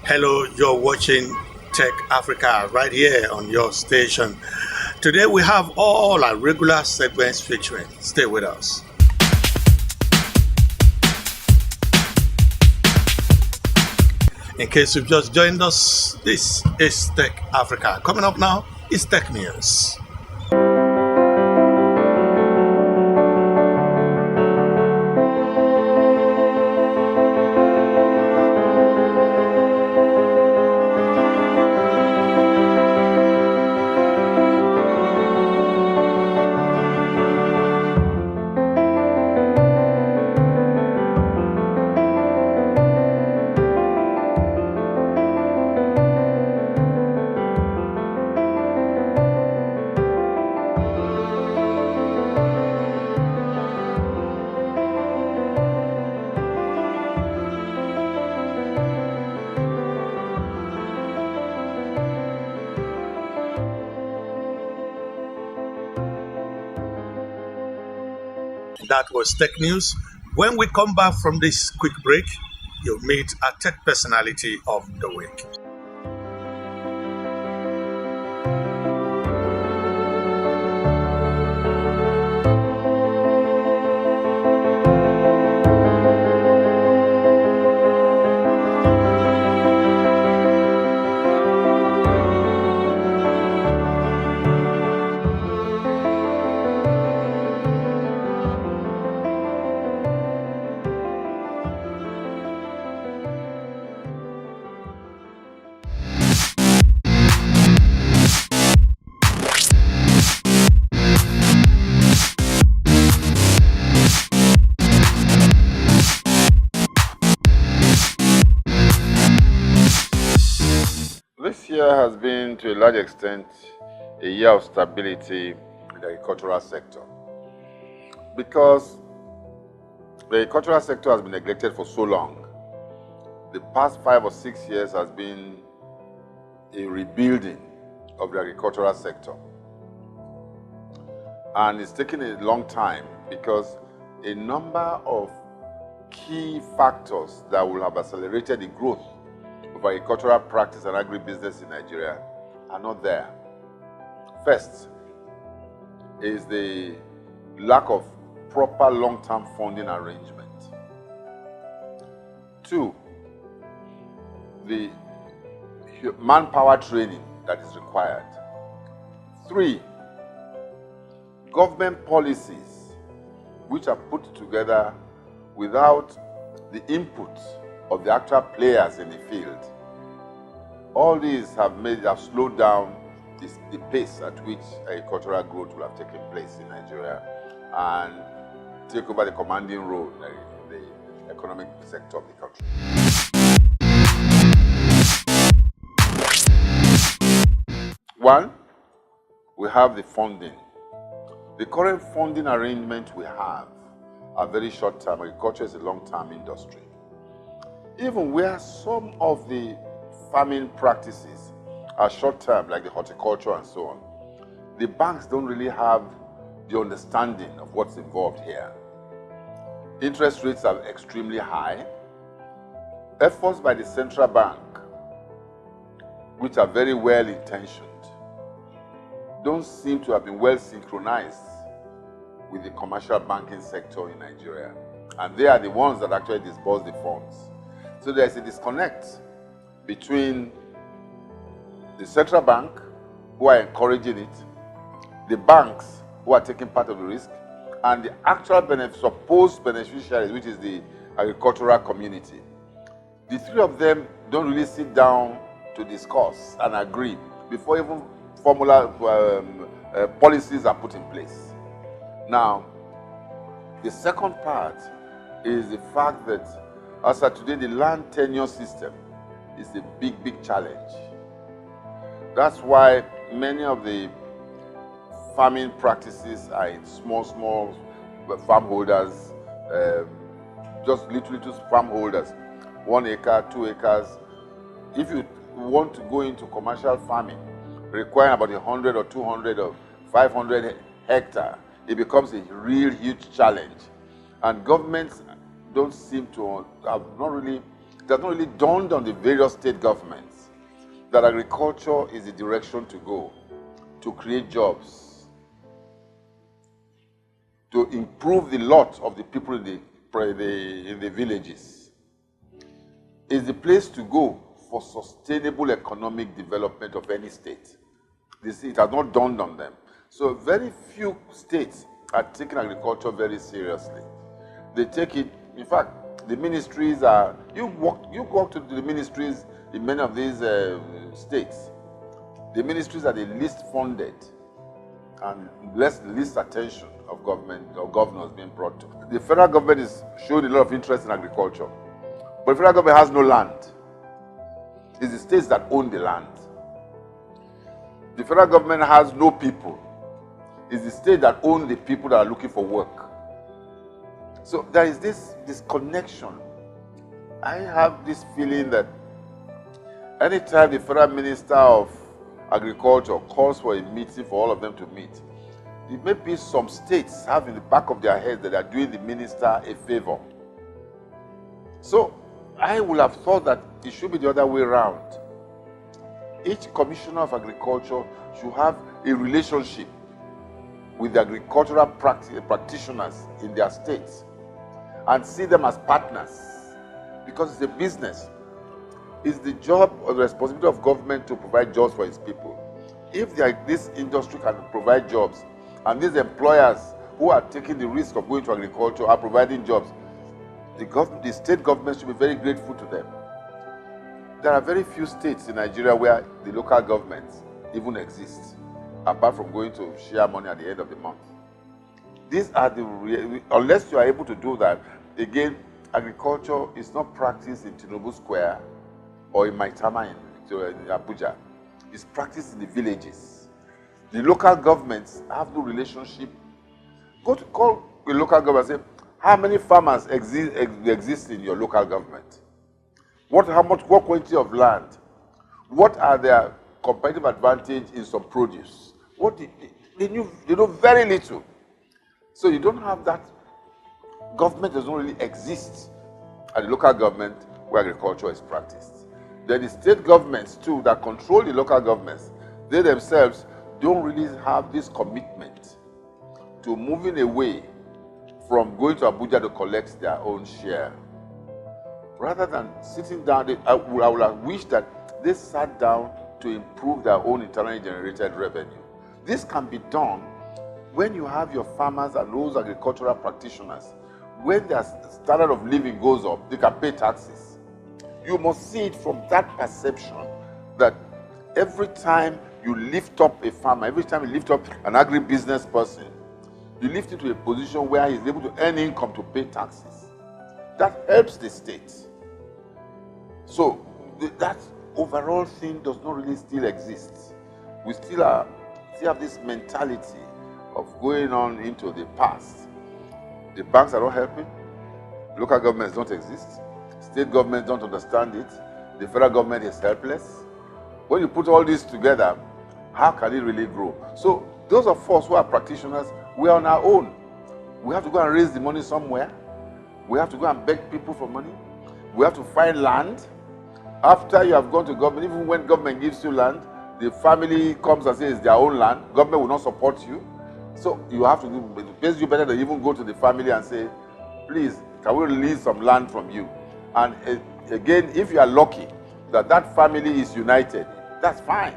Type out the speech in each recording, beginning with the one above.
Hello, you're watching Tech Africa right here on your station. Today we have all our regular segments featuring. Stay with us. In case you've just joined us, this is Tech Africa. Coming up now is Tech News. That was Tech News. When we come back from this quick break, you'll meet a tech personality of the week. This year has been, to a large extent, a year of stability in the agricultural sector, because the agricultural sector has been neglected for so long. The past 5 or 6 years has been a rebuilding of the agricultural sector, and it's taken a long time because a number of key factors that will have accelerated the growth of agricultural practice and agribusiness in Nigeria are not there. First is the lack of proper long-term funding arrangement. 2, the manpower training that is required. 3, government policies which are put together without the input of the actual players in the field. All these have slowed down the pace at which agricultural growth will have taken place in Nigeria and take over the commanding role in the economic sector of the country. One, we have the funding. The current funding arrangement we have are very short-term. Agriculture is a long-term industry. Even where some of the farming practices are short-term, like the horticulture and so on, the banks don't really have the understanding of what's involved here. Interest rates are extremely high. Efforts by the central bank, which are very well-intentioned, don't seem to have been well synchronized with the commercial banking sector in Nigeria. And they are the ones that actually disburse the funds. So there's a disconnect between the central bank, who are encouraging it, the banks, who are taking part of the risk, and the actual supposed beneficiaries, which is the agricultural community. The three of them don't really sit down to discuss and agree before even policies are put in place. Now, the second part is the fact that as of today, the land tenure system is a big challenge. That's why many of the farming practices are in small farm holders, just little farm holders, 1 acre, 2 acres. If you want to go into commercial farming, requiring about 100 or 200 or 500 hectares, it becomes a real huge challenge. And governments don't seem to have not really it has not really dawned on the various state governments that agriculture is the direction to go, to create jobs, to improve the lot of the people in the villages. It's the place to go for sustainable economic development of any state. It has not dawned on them. So very few states are taking agriculture very seriously. They take it, in fact, the ministries are, you walk to the ministries in many of these states. The ministries are the least funded and least attention of government or governors being brought to. The federal government is showing a lot of interest in agriculture, but the federal government has no land. It's the states that own the land. The federal government has no people. It's the state that own the people that are looking for work. So there is this connection. I have this feeling that anytime the federal minister of agriculture calls for a meeting for all of them to meet, it may be some states have in the back of their head that they are doing the minister a favor. So I would have thought that it should be the other way around. Each commissioner of agriculture should have a relationship with the agricultural practitioners in their states and see them as partners, because it's a business. It's the job or the responsibility of government to provide jobs for its people. If this industry can provide jobs and these employers who are taking the risk of going to agriculture are providing jobs, the state government should be very grateful to them. There are very few states in Nigeria where the local governments even exist, apart from going to share money at the end of the month. These are unless you are able to do that, again, agriculture is not practiced in Tinubu Square or in Maitama in Abuja. It's practiced in the villages. The local governments have no relationship. Go to call the local government and say, how many farmers exist in your local government? What quantity of land? What are their competitive advantage in some produce? They know very little. So you don't have that. Government does not really exist at the local government where agriculture is practiced. Then the state governments too that control the local governments, they themselves don't really have this commitment to moving away from going to Abuja to collect their own share. Rather than sitting down, I would have wished that they sat down to improve their own internally generated revenue. This can be done when you have your farmers and those agricultural practitioners. When their standard of living goes up, they can pay taxes. You must see it from that perception that every time you lift up a farmer, every time you lift up an agribusiness person, you lift him to a position where he's able to earn income to pay taxes. That helps the state. So that overall thing does not really still exist. We still have this mentality of going on into the past. The banks are not helping. Local governments don't exist. State governments don't understand it. The federal government is helpless. When you put all this together, how can it really grow? So those of us who are practitioners, we are on our own. We have to go and raise the money somewhere. We have to go and beg people for money. We have to find land. After you have gone to government, even when government gives you land, the family comes and says it's their own land. Government will not support you. So you have to do, it pays you better than even go to the family and say, please, can we release some land from you? And again, if you are lucky that that family is united, that's fine.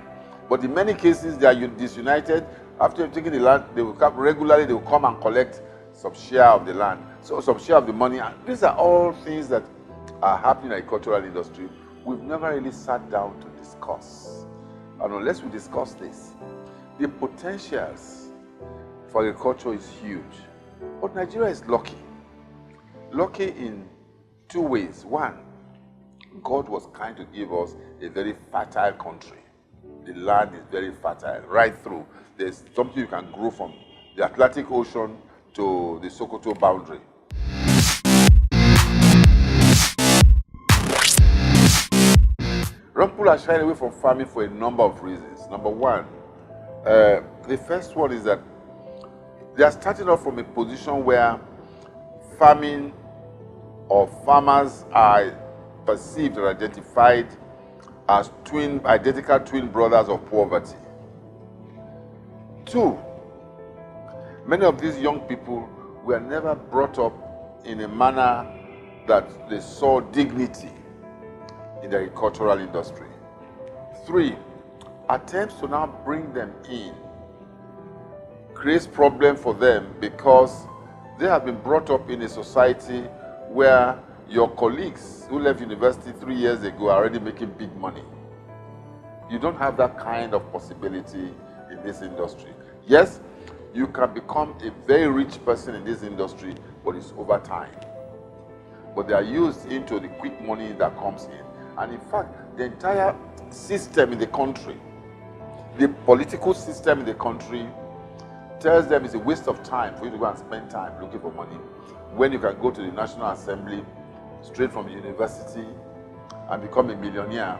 But in many cases, they are disunited. After you've taken the land, they will come regularly, they will come and collect some share of the land, so some share of the money. And these are all things that are happening in the agricultural industry. We've never really sat down to discuss. And unless we discuss this, the potentials for agriculture is huge. But Nigeria is lucky. Lucky in two ways. One, God was kind to give us a very fertile country. The land is very fertile, right through. There's something you can grow from the Atlantic Ocean to the Sokoto boundary. People are shying away from farming for a number of reasons. Number one, the first one is that they are starting off from a position where farming or farmers are perceived or identified as identical twin brothers of poverty. 2, many of these young people were never brought up in a manner that they saw dignity in the agricultural industry. 3, attempts to now bring them in creates problem for them because they have been brought up in a society where your colleagues who left university 3 years ago are already making big money. You don't have that kind of possibility in this industry. Yes, you can become a very rich person in this industry, but it's over time. But they are used into the quick money that comes in. And in fact, the entire system in the country, the political system in the country, tells them it's a waste of time for you to go and spend time looking for money when you can go to the National Assembly straight from university and become a millionaire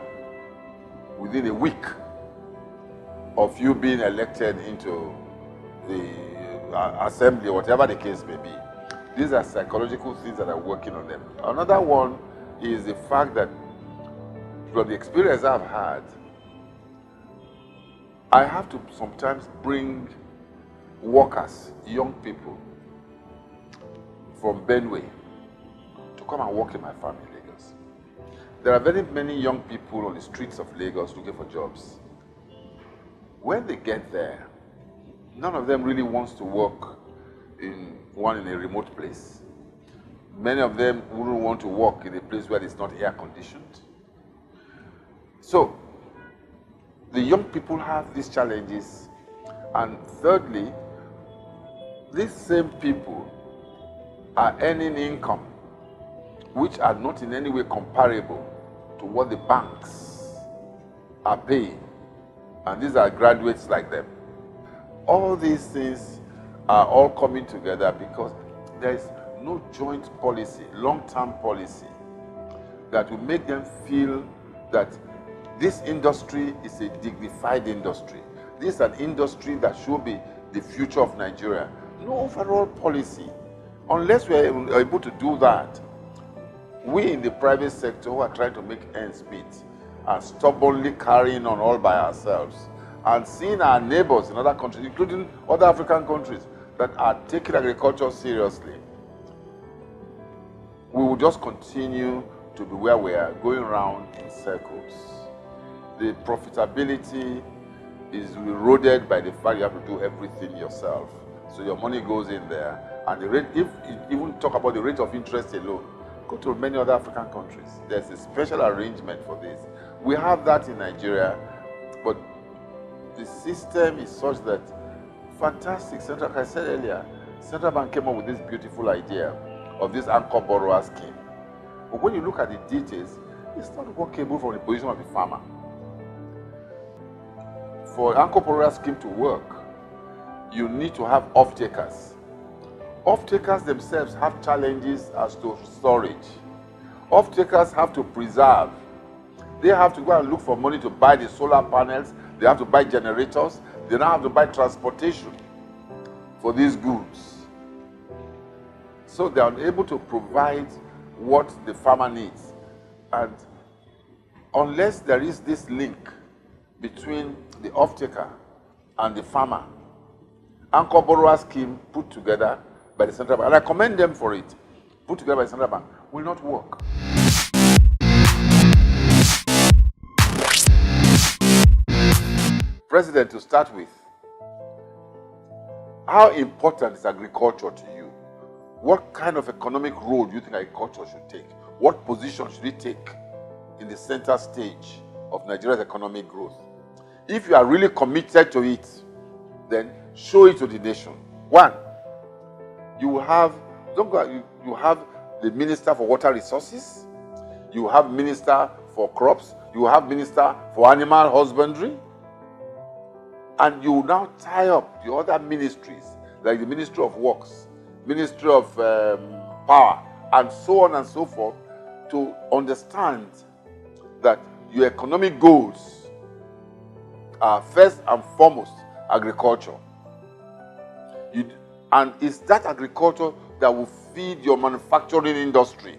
within a week of you being elected into the assembly or whatever the case may be. These are psychological things that are working on them. Another one is the fact that from the experience I've had, I have to sometimes bring workers, young people from Benue to come and work in my farm in Lagos. There are very many young people on the streets of Lagos looking for jobs. When they get there, none of them really wants to work in a remote place. Many of them wouldn't want to work in a place where it's not air conditioned. So, the young people have these challenges. And thirdly, these same people are earning income which are not in any way comparable to what the banks are paying. And these are graduates like them. All these things are all coming together because there is no joint policy, long-term policy, that will make them feel that this industry is a dignified industry. This is an industry that should be the future of Nigeria. No overall policy. Unless we are able to do that, we in the private sector who are trying to make ends meet are stubbornly carrying on all by ourselves and seeing our neighbors in other countries, including other African countries, that are taking agriculture seriously. We will just continue to be where we are, going around in circles. The profitability is eroded by the fact you have to do everything yourself. So your money goes in there, and the rate, if you even talk about the rate of interest alone, go to many other African countries. There's a special arrangement for this. We have that in Nigeria, but the system is such that fantastic. Like I said earlier, Central Bank came up with this beautiful idea of this anchor borrower scheme. But when you look at the details, it's not workable from the position of the farmer. For anchor borrower scheme to work, you need to have off-takers. Off-takers themselves have challenges as to storage. Off-takers have to preserve. They have to go and look for money to buy the solar panels. They have to buy generators. They now have to buy transportation for these goods. So they are unable to provide what the farmer needs. And unless there is this link between the off-taker and the farmer, anchor borrower scheme put together by the Central Bank, and I commend them for it, put together by the Central Bank, will not work. President, to start with, how important is agriculture to you? What kind of economic role do you think agriculture should take? What position should it take in the center stage of Nigeria's economic growth? If you are really committed to it, then show it to the nation. One, you have the Minister for Water Resources, you have Minister for Crops, you have Minister for Animal Husbandry, and you now tie up the other ministries, like the Ministry of Works, Ministry of Power, and so on and so forth, to understand that your economic goals are first and foremost agriculture. And it's that agriculture that will feed your manufacturing industry.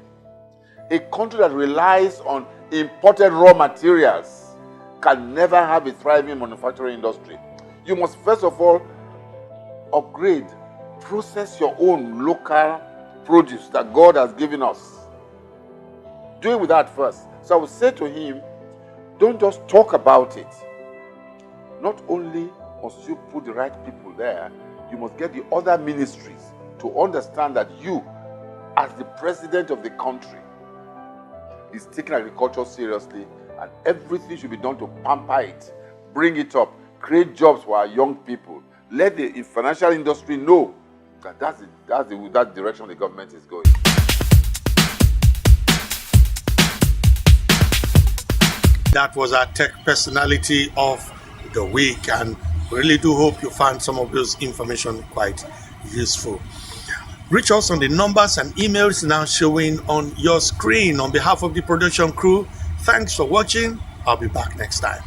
A country that relies on imported raw materials can never have a thriving manufacturing industry. You must first of all upgrade, process your own local produce that God has given us. Do it with that first. So I would say to him, don't just talk about it. Not only must you put the right people there, you must get the other ministries to understand that you, as the president of the country, is taking agriculture seriously, and everything should be done to pamper it, bring it up, create jobs for our young people. Let the financial industry know that that's that direction the government is going. That was our tech personality of the week, and really do hope you found some of those information quite useful. Reach us on the numbers and emails now showing on your screen. On behalf of the production crew, thanks for watching. I'll be back next time.